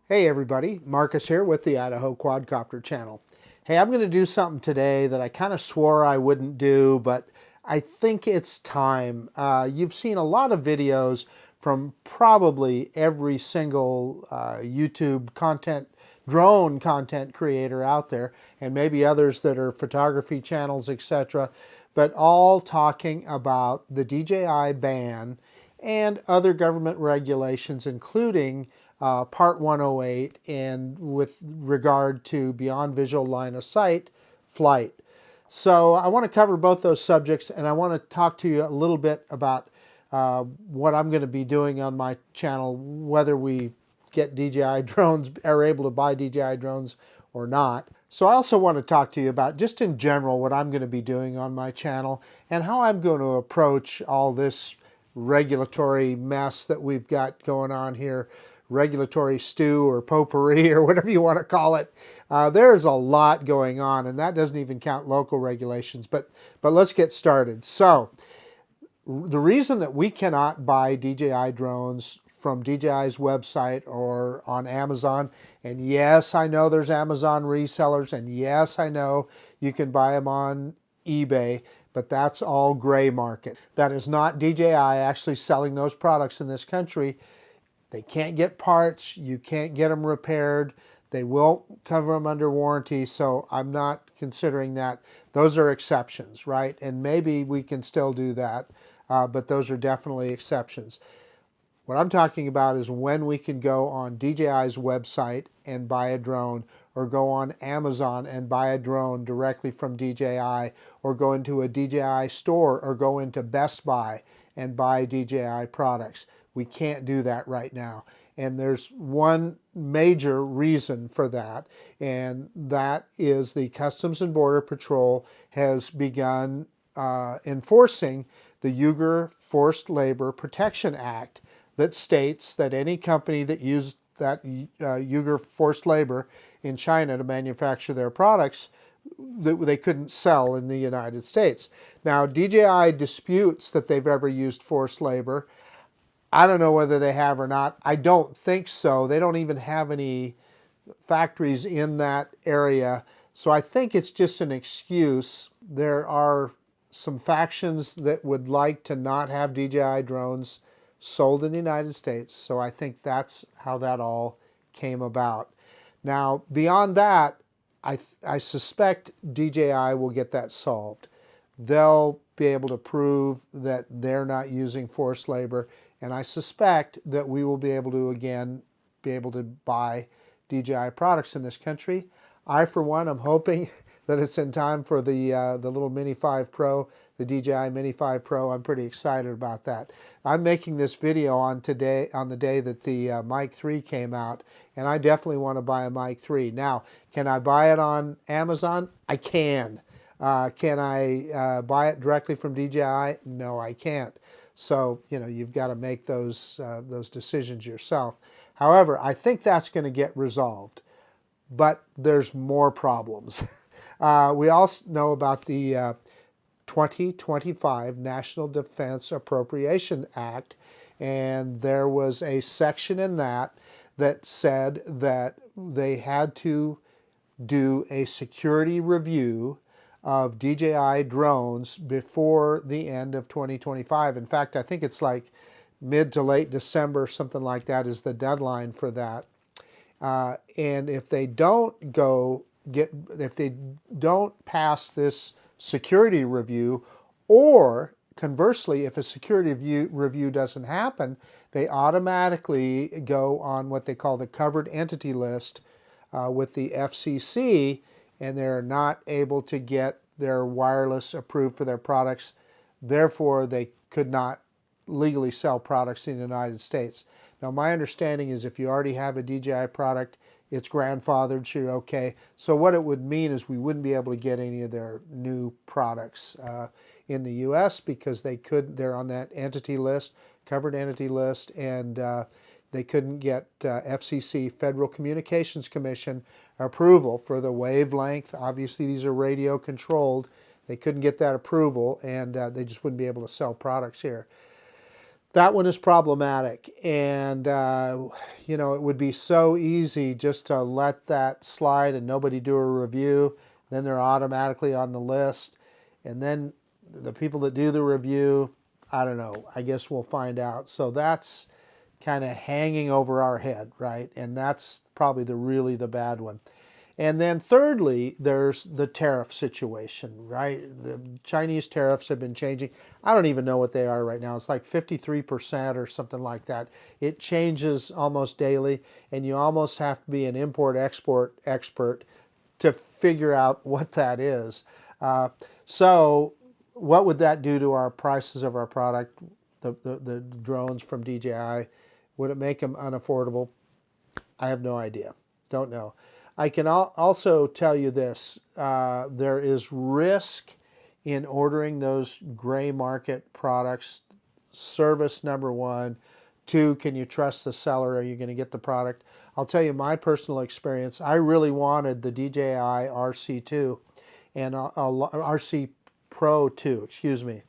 Hey everybody, Marcus here with the Idaho Quadcopter channel. Hey, I'm going to do something today that I kind of swore I wouldn't do, but I think it's time. You've seen a lot of videos from probably every single YouTube drone content creator out there, and maybe others that are photography channels, etc., but all talking about the DJI ban and other government regulations, including Part 108 and with regard to beyond visual line of sight flight. So I want to cover both those subjects, and I want to talk to you a little bit about what I'm going to be doing on my channel, whether we get DJI drones, are able to buy DJI drones or not. So I also want to talk to you about, just in general, what I'm going to be doing on my channel and how I'm going to approach all this regulatory mess that we've got going on here, regulatory stew or potpourri or whatever you want to call it. There's a lot going on, and that doesn't even count local regulations. But let's get started. So the reason that we cannot buy DJI drones from DJI's website or on Amazon, and yes, I know there's Amazon resellers, and yes, I know you can buy them on eBay, but that's all gray market. That is not DJI actually selling those products in this country. They can't get parts, you can't get them repaired, they won't cover them under warranty, so I'm not considering that. Those are exceptions, right? And maybe we can still do that, but those are definitely exceptions. What I'm talking about is when we can go on DJI's website and buy a drone, or go on Amazon and buy a drone directly from DJI, or go into a DJI store, or go into Best Buy and buy DJI products. We can't do that right now. And there's one major reason for that, and that is the Customs and Border Patrol has begun enforcing the Uyghur Forced Labor Protection Act, that states that any company that used that Uyghur forced labor in China to manufacture their products, they couldn't sell in the United States. Now, DJI disputes that they've ever used forced labor. I don't know whether they have or not. I don't think so. They don't even have any factories in that area. So I think it's just an excuse. There are some factions that would like to not have DJI drones sold in the United States. So I think that's how that all came about. Now, beyond that, I suspect DJI will get that solved. They'll be able to prove that they're not using forced labor, and I suspect that we will be able to, again, be able to buy DJI products in this country. I, for one, am hoping that it's in time for the little Mini 5 Pro, the DJI Mini 5 Pro. I'm pretty excited about that. I'm making this video on the day that the Mic 3 came out, and I definitely want to buy a Mic 3. Now, can I buy it on Amazon? I can. Can I buy it directly from DJI? No, I can't. So, you've got to make those decisions yourself. However, I think that's going to get resolved. But there's more problems. We also know about the 2025 National Defense Appropriation Act, and there was a section in that said that they had to do a security review of DJI drones before the end of 2025. In fact, I think it's like mid to late December, something like that is the deadline for that. And if they don't pass this security review, or conversely, if a security review doesn't happen, they automatically go on what they call the covered entity list with the FCC, and they're not able to get their wireless approved for their products. Therefore, they could not legally sell products in the United States. Now, my understanding is if you already have a DJI product, it's grandfathered, so you're okay. So what it would mean is we wouldn't be able to get any of their new products in the U.S. because they're on that entity list, covered entity list, and they couldn't get FCC, Federal Communications Commission, approval for the wavelength. Obviously, these are radio controlled. They couldn't get that approval, and they just wouldn't be able to sell products here. that one is problematic. And, you know, it would be so easy just to let that slide and nobody do a review. Then they're automatically on the list. And then the people that do the review, I don't know, I guess we'll find out. So that's kind of hanging over our head, right? And that's probably really the bad one. And then thirdly, there's the tariff situation, right? The Chinese tariffs have been changing. I don't even know what they are right now. It's like 53% or something like that. It changes almost daily, and you almost have to be an import-export expert to figure out what that is. So what would that do to our prices of our product, the drones from DJI? Would it make them unaffordable? I have no idea. Don't know. I can also tell you this. There is risk in ordering those gray market products. Service, number one. Two, can you trust the seller? Are you going to get the product? I'll tell you my personal experience. I really wanted the DJI RC2 and RC Pro 2, excuse me.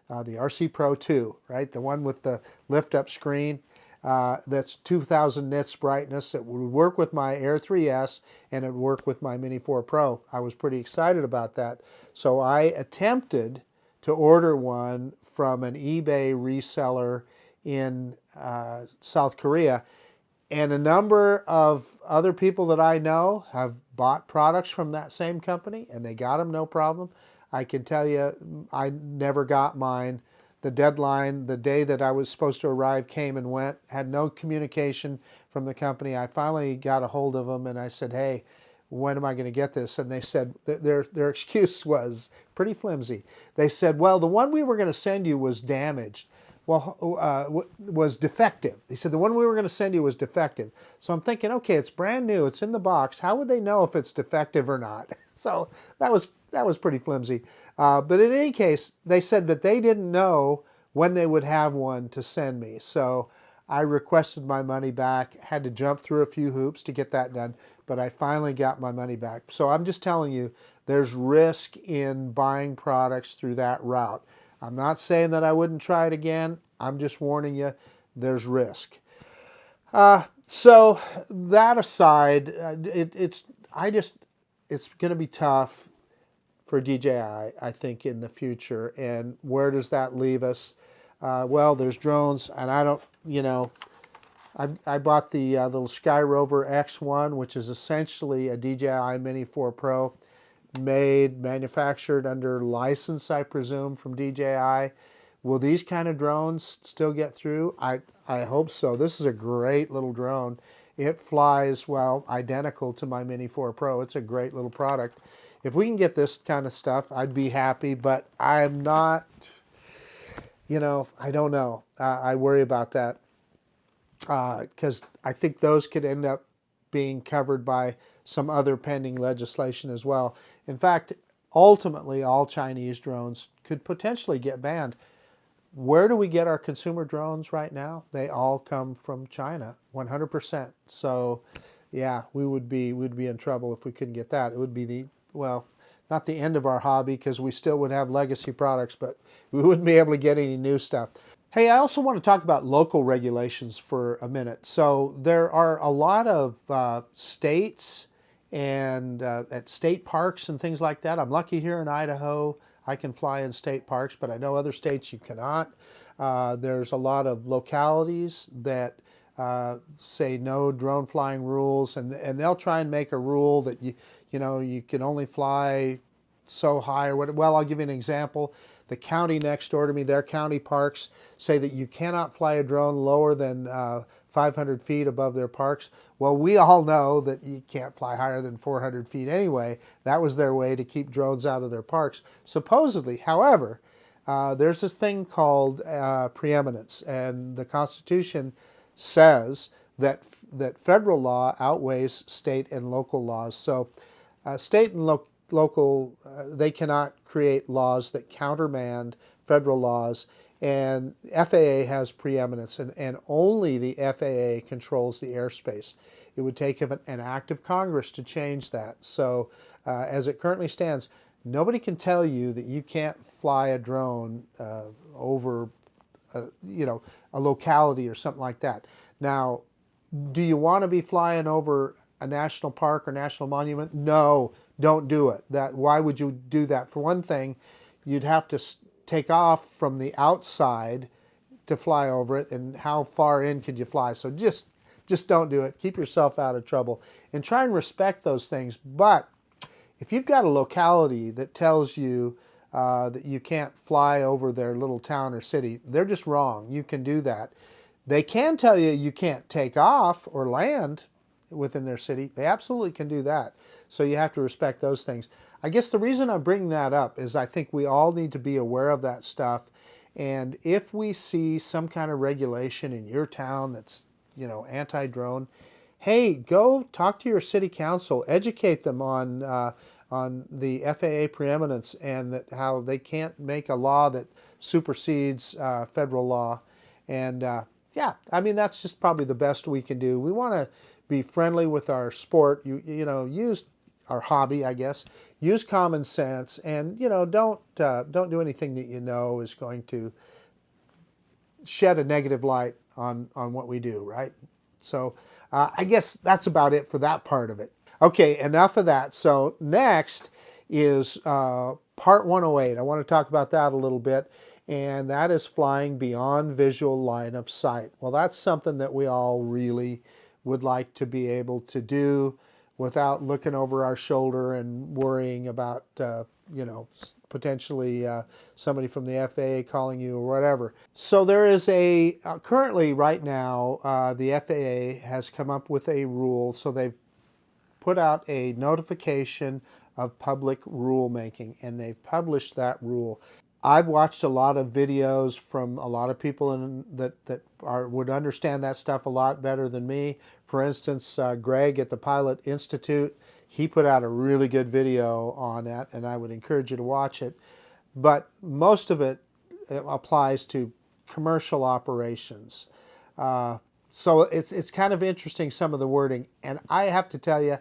The RC Pro 2, right? The one with the lift-up screen. That's 2000 nits brightness. It would work with my Air 3S and it would work with my Mini 4 Pro. I was pretty excited about that. So I attempted to order one from an eBay reseller in South Korea. And a number of other people that I know have bought products from that same company and they got them no problem. I can tell you I never got mine. The deadline, the day that I was supposed to arrive, came and went, had no communication from the company. I finally got a hold of them and I said, hey, when am I going to get this? And they said, their excuse was pretty flimsy. They said, well, the one we were going to send you was damaged. Well, was defective. They said the one we were going to send you was defective. So I'm thinking, okay, it's brand new, it's in the box. How would they know if it's defective or not? So that was pretty flimsy. But in any case, they said that they didn't know when they would have one to send me. So I requested my money back, had to jump through a few hoops to get that done, but I finally got my money back. So I'm just telling you, there's risk in buying products through that route. I'm not saying that I wouldn't try it again. I'm just warning you, there's risk. So that aside, it's going to be tough for DJI, I think, in the future. And where does that leave us? Well, there's drones, and I don't, you know, I bought the little Sky Rover X1, which is essentially a DJI Mini 4 Pro, manufactured under license, I presume, from DJI. Will these kind of drones still get through? I hope so. This is a great little drone. It flies, well, identical to my Mini 4 Pro. It's a great little product. If we can get this kind of stuff, I'd be happy, but I'm not, you know, I don't know. I worry about that because I think those could end up being covered by some other pending legislation as well. In fact, ultimately, all Chinese drones could potentially get banned. Where do we get our consumer drones right now? They all come from China, 100%. So, yeah, we'd be in trouble if we couldn't get that. It would be well, not the end of our hobby because we still would have legacy products, but we wouldn't be able to get any new stuff. Hey, I also want to talk about local regulations for a minute. So there are a lot of states and at state parks and things like that. I'm lucky here in Idaho. I can fly in state parks, but I know other states you cannot. There's a lot of localities that say no drone flying rules, and they'll try and make a rule that you know you can only fly so high or what. Well, I'll give you an example. The county next door to me, their county parks say that you cannot fly a drone lower than 500 feet above their parks. Well, we all know that you can't fly higher than 400 feet anyway. That was their way to keep drones out of their parks, supposedly. However, there's this thing called preeminence, and the Constitution says that federal law outweighs state and local laws. So state and local, they cannot create laws that countermand federal laws, and FAA has preeminence, and only the FAA controls the airspace. It would take an act of Congress to change that. So as it currently stands, nobody can tell you that you can't fly a drone over a locality or something like that. Now, do you want to be flying over a national park or national monument? No, don't do it. Why would you do that? For one thing, you'd have to take off from the outside to fly over it, and how far in could you fly? So just don't do it. Keep yourself out of trouble and try and respect those things. But if you've got a locality that tells you that you can't fly over their little town or city, they're just wrong. You can do that. They can tell you you can't take off or land within their city. They absolutely can do that. So you have to respect those things. I guess the reason I'm bringing that up is I think we all need to be aware of that stuff. And if we see some kind of regulation in your town that's, anti-drone, hey, go talk to your city council, educate them on the FAA preeminence and how they can't make a law that supersedes federal law. And yeah, I mean, that's just probably the best we can do. We want to be friendly with our sport. Use our hobby, I guess. Use common sense, and don't do anything that is going to shed a negative light on what we do, right? So I guess that's about it for that part of it. Okay, enough of that. So next is part 108. I want to talk about that a little bit, and that is flying beyond visual line of sight. Well, that's something that we all really would like to be able to do without looking over our shoulder and worrying about, potentially somebody from the FAA calling you or whatever. So there is currently right now, the FAA has come up with a rule. So they've put out a notification of public rulemaking, and they've published that rule. I've watched a lot of videos from a lot of people that would understand that stuff a lot better than me. For instance, Greg at the Pilot Institute, he put out a really good video on that, and I would encourage you to watch it. But most of it applies to commercial operations. So it's kind of interesting, some of the wording, and I have to tell you,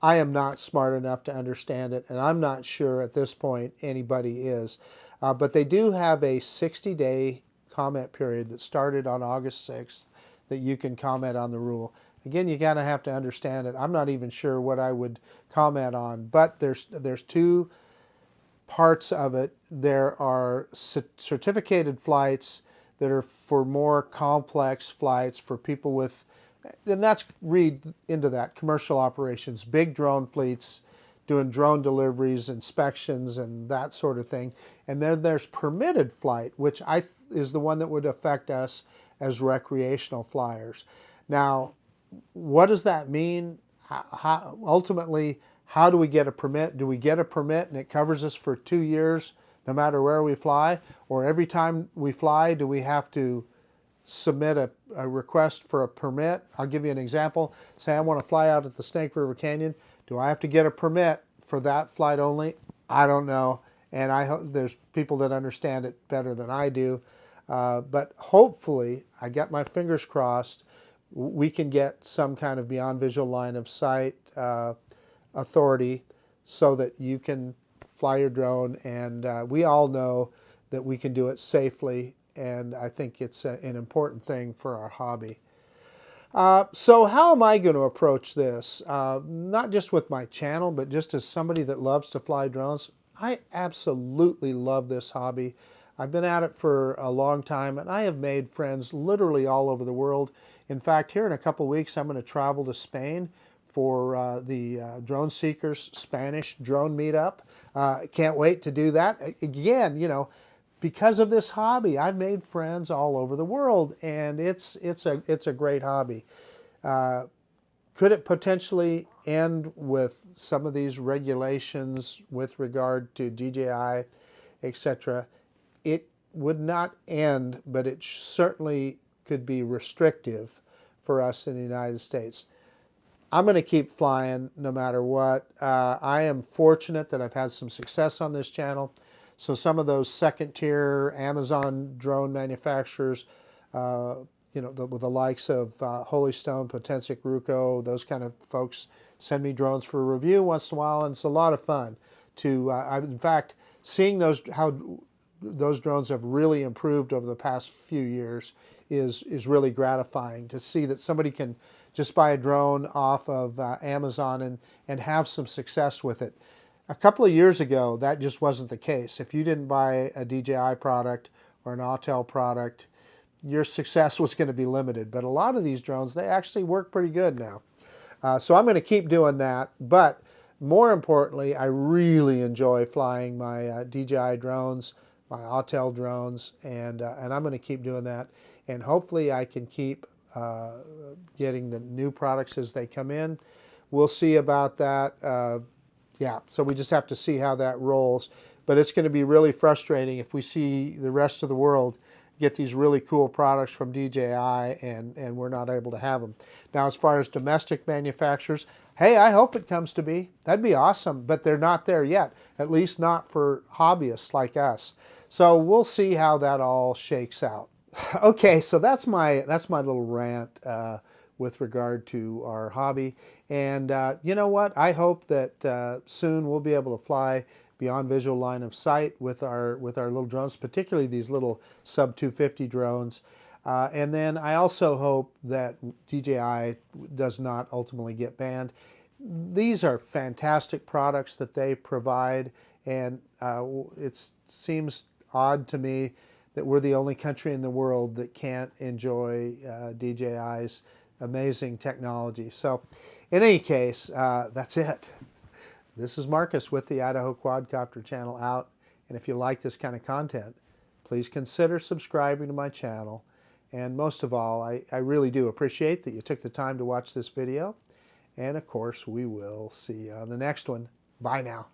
I am not smart enough to understand it, and I'm not sure at this point anybody is. But they do have a 60-day comment period that started on August 6th that you can comment on the rule. Again, you kind of have to understand it. I'm not even sure what I would comment on, but there's two parts of it. There are certificated flights that are for more complex flights for people with, and that's read into that, commercial operations, big drone fleets, doing drone deliveries, inspections, and that sort of thing. And then there's permitted flight, which is the one that would affect us as recreational flyers. Now, what does that mean? Ultimately, how do we get a permit? Do we get a permit and it covers us for 2 years no matter where we fly? Or every time we fly, do we have to submit a request for a permit? I'll give you an example. Say I want to fly out at the Snake River Canyon. Do I have to get a permit for that flight only? I don't know, and I hope there's people that understand it better than I do. But hopefully, I got my fingers crossed, we can get some kind of beyond visual line of sight authority so that you can fly your drone, and we all know that we can do it safely, and I think it's an important thing for our hobby. So how am I going to approach this? Not just with my channel, but just as somebody that loves to fly drones. I absolutely love this hobby. I've been at it for a long time, and I have made friends literally all over the world. In fact, here in a couple weeks, I'm going to travel to Spain for the Drone Seekers Spanish Drone Meetup. Can't wait to do that. Again, because of this hobby, I've made friends all over the world, and it's a great hobby. Could it potentially end with some of these regulations with regard to DJI, etc.? It would not end, but it certainly could be restrictive for us in the United States. I'm going to keep flying no matter what. I am fortunate that I've had some success on this channel. So some of those second-tier Amazon drone manufacturers, with the likes of Holy Stone, Potensic, Ruco, those kind of folks send me drones for review once in a while, and it's a lot of fun to. In fact, seeing how those drones have really improved over the past few years is really gratifying to see that somebody can just buy a drone off of Amazon and have some success with it. A couple of years ago, that just wasn't the case. If you didn't buy a DJI product or an Autel product, your success was going to be limited. But a lot of these drones, they actually work pretty good now. So I'm going to keep doing that. But more importantly, I really enjoy flying my DJI drones, my Autel drones, and I'm going to keep doing that. And hopefully I can keep getting the new products as they come in. We'll see about that. Yeah, so we just have to see how that rolls. But it's going to be really frustrating if we see the rest of the world get these really cool products from DJI and we're not able to have them. Now, as far as domestic manufacturers, hey, I hope it comes to be. That'd be awesome, but they're not there yet, at least not for hobbyists like us. So we'll see how that all shakes out. Okay, so that's my little rant with regard to our hobby. And you know what? I hope that soon we'll be able to fly beyond visual line of sight with our little drones, particularly these little sub 250 drones. And then I also hope that DJI does not ultimately get banned. These are fantastic products that they provide, and it seems odd to me that we're the only country in the world that can't enjoy DJI's amazing technology. So in any case, that's it. This is Marcus with the Idaho Quadcopter channel out. And if you like this kind of content, please consider subscribing to my channel. And most of all, I really do appreciate that you took the time to watch this video. And of course, we will see you on the next one. Bye now.